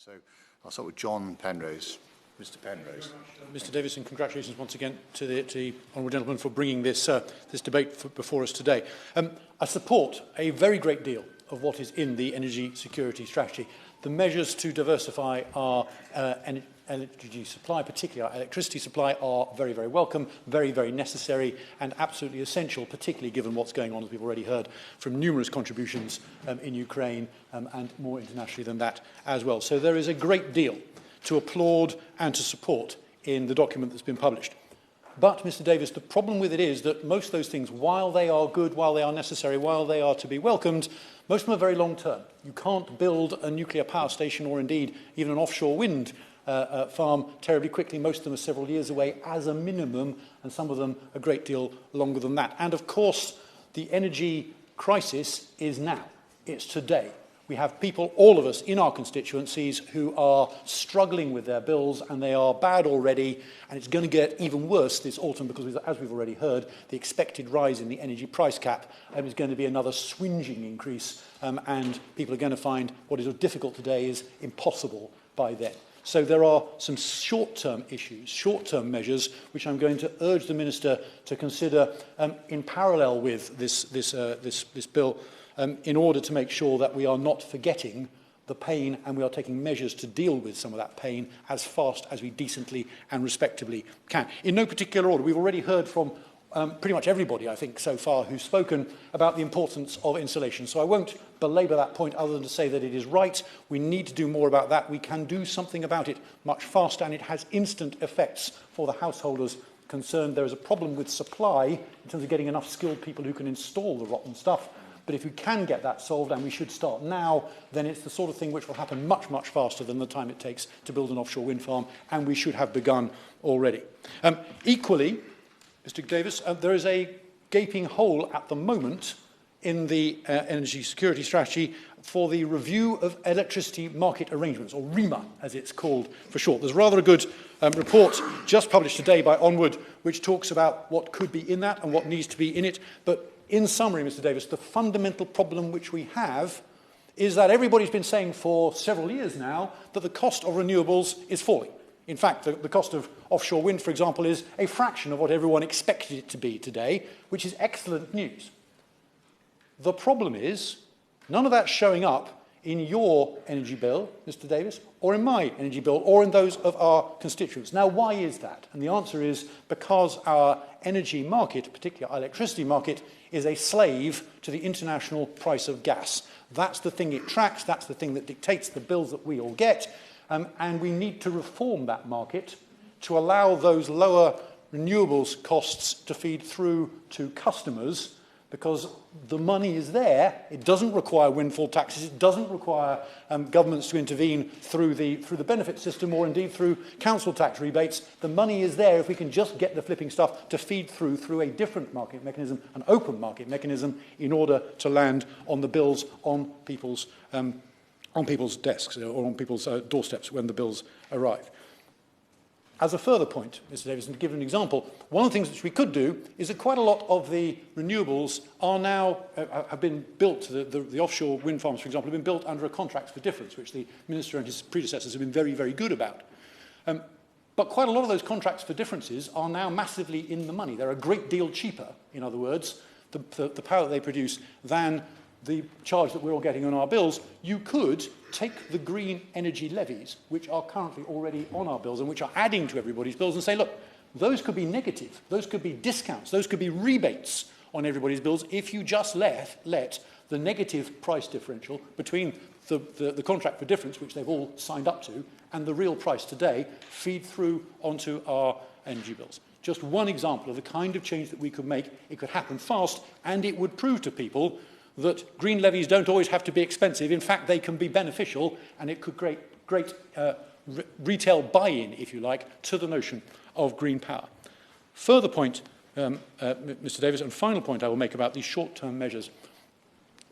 So I'll start with John Penrose. Mr. Penrose. Mr. Davis, and congratulations once again to the honourable gentleman for bringing this debate before us today. I support a very great deal of what is in the energy security strategy. The measures to diversify our energy supply, particularly our electricity supply, are very, very welcome, very, very necessary and absolutely essential, particularly given what's going on, as we've already heard, from numerous contributions in Ukraine and more internationally than that as well. So there is a great deal to applaud and to support in the document that's been published. But, Mr. Davis, the problem with it is that most of those things, while they are good, while they are necessary, while they are to be welcomed, most of them are very long term. You can't build a nuclear power station or indeed even an offshore wind farm terribly quickly. Most of them are several years away as a minimum, and some of them a great deal longer than that. And of course, the energy crisis is now. It's today. We have people, all of us, in our constituencies who are struggling with their bills, and they are bad already, and it's going to get even worse this autumn because, as we've already heard, the expected rise in the energy price cap is going to be another swinging increase, and people are going to find what is difficult today is impossible by then. So there are some short-term issues, short-term measures, which I'm going to urge the Minister to consider in parallel with this bill, in order to make sure that we are not forgetting the pain and we are taking measures to deal with some of that pain as fast as we decently and respectably can. In no particular order, we've already heard from pretty much everybody, I think, so far who's spoken about the importance of insulation. So I won't belabour that point other than to say that it is right. We need to do more about that. We can do something about it much faster, and it has instant effects for the householders concerned. There is a problem with supply in terms of getting enough skilled people who can install the rotten stuff. But if we can get that solved, and we should start now, then it's the sort of thing which will happen much, much faster than the time it takes to build an offshore wind farm, and we should have begun already. Equally, Mr. Davis, there is a gaping hole at the moment in the energy security strategy for the review of electricity market arrangements, or REMA, as it's called for short. There's rather a good report just published today by Onward, which talks about what could be in that and what needs to be in it. But in summary, Mr. Davis, the fundamental problem which we have is that everybody's been saying for several years now that the cost of renewables is falling. In fact, the cost of offshore wind, for example, is a fraction of what everyone expected it to be today, which is excellent news. The problem is none of that's showing up in your energy bill, Mr. Davis, or in my energy bill, or in those of our constituents. Now, why is that? And the answer is because our energy market, particularly our electricity market, is a slave to the international price of gas. That's the thing it tracks, that's the thing that dictates the bills that we all get, and we need to reform that market to allow those lower renewables costs to feed through to customers, because the money is there. It doesn't require windfall taxes. It doesn't require governments to intervene through the benefit system or indeed through council tax rebates. The money is there if we can just get the flipping stuff to feed through a different market mechanism, an open market mechanism, in order to land on the bills on people's desks or on people's doorsteps when the bills arrive. As a further point, Mr. Davis, and to give an example, one of the things which we could do is that quite a lot of the renewables are now, have been built, the offshore wind farms, for example, have been built under a contracts for difference, which the Minister and his predecessors have been very, very good about. But quite a lot of those contracts for differences are now massively in the money. They're a great deal cheaper, in other words, the power that they produce than the charge that we're all getting on our bills. You could take the green energy levies, which are currently already on our bills and which are adding to everybody's bills, and say, look, those could be negative, those could be discounts, those could be rebates on everybody's bills if you just let the negative price differential between the contract for difference, which they've all signed up to, and the real price today feed through onto our energy bills. Just one example of the kind of change that we could make. It could happen fast, and it would prove to people that green levies don't always have to be expensive. In fact, they can be beneficial, and it could create great retail buy-in, if you like, to the notion of green power. Further point, Mr. Davis, and final point I will make about these short-term measures.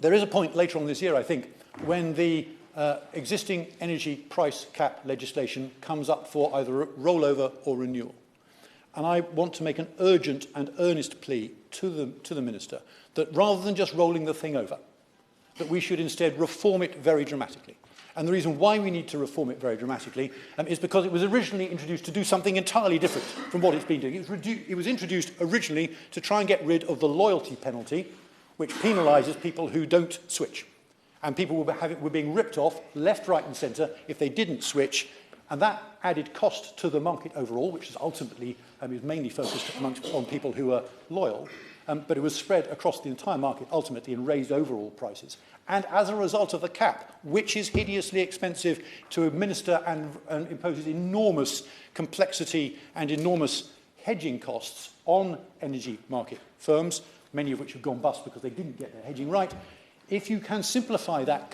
There is a point later on this year, I think, when the existing energy price cap legislation comes up for either rollover or renewal. And I want to make an urgent and earnest plea to the Minister that rather than just rolling the thing over, that we should instead reform it very dramatically. And the reason why we need to reform it very dramatically is because it was originally introduced to do something entirely different from what it's been doing. It was introduced originally to try and get rid of the loyalty penalty, which penalises people who don't switch. And people were being ripped off left, right and centre if they didn't switch. And that added cost to the market overall, which is ultimately is mainly focused on people who are loyal. But it was spread across the entire market ultimately and raised overall prices. And as a result of the cap, which is hideously expensive to administer and imposes enormous complexity and enormous hedging costs on energy market firms, many of which have gone bust because they didn't get their hedging right, if you can simplify that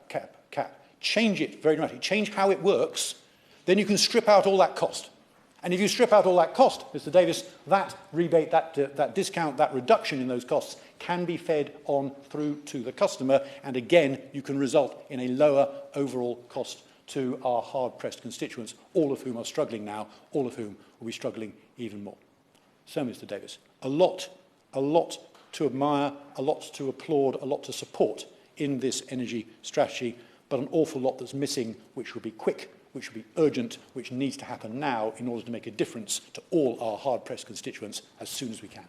cap, change it very dramatically, change how it works, then you can strip out all that cost. And if you strip out all that cost, Mr. Davis, that rebate, that discount, that reduction in those costs can be fed on through to the customer. And again, you can result in a lower overall cost to our hard-pressed constituents, all of whom are struggling now, all of whom will be struggling even more. So, Mr. Davis, a lot to admire, a lot to applaud, a lot to support in this energy strategy, but an awful lot that's missing, which will be quick, which will be urgent, which needs to happen now in order to make a difference to all our hard-pressed constituents as soon as we can.